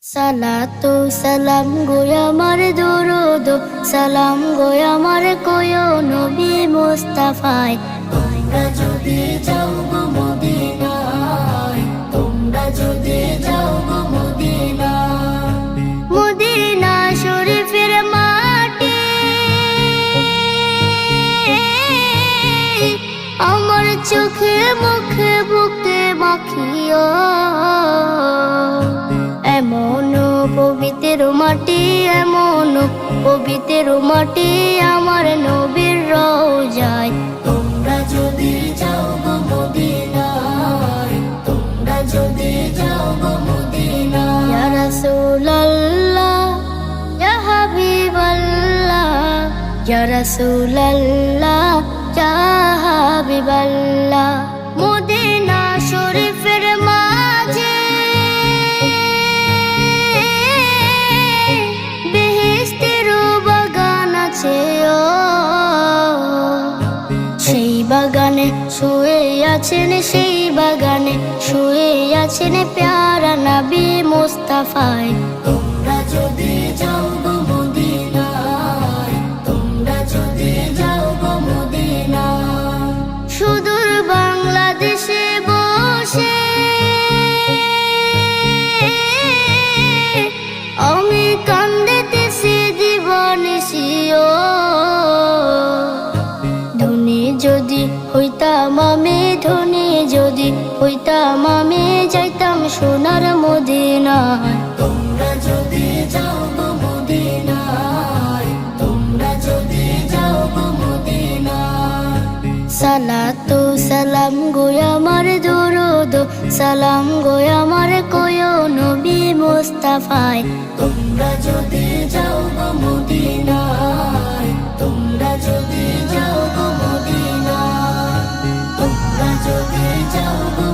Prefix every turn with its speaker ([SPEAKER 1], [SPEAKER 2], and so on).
[SPEAKER 1] সালাতু সালাম গো আমার দরুদ সালাম গো আমার কোয় নবী মুস্তাফায়। তোমরা যদি যাও গো মদিনায়, তোমরা যদি যাও গো মদিনায়, মদিনা শরীফের মাটি আমার চোখে মুখে বুকে মাখিও। এমন পবিত্র মাটি, এমন পবিত্র মাটি আমার নবীর রওজায়। তোমরা যদি যাও গো মদিনায়, তোমরা যদি যাও গো মদিনায়। ইয়া রাসূলুল্লাহ ইয়া হাবিবাল্লাহ, ইয়া রাসূলুল্লাহ ইয়া হাবিবাল্লাহ। মদিনা শরীফের মাঝে সেই বাগানে শুয়ে আছেন, সেই বাগানে শুয়ে আছেন প্যারা নবী মুস্তাফায়। তোমরা যদি যাও গো মদিনায়, তোমরা যদি যাও গো মদিনায়। সুদূর বাংলাদেশে বসে আমি কান্দিতেছি দিবানিশিও। যদি হইতাম আমি ধনী, যদি হইতাম আমি যাইতাম সোনার মদিনায়। তোমরা যদি যাও গো মদিনায়, তোমরা যদি যাও গো মদিনায়। সালাতু সালাম গো আমার দরুদ সালাম গো আমার কোয় নবী মুস্তাফায়। তোমরা যদি যাও গো মদিনায়, তোমরা যদি যাও গো মদিনায়, তোমরা যদি যাও গো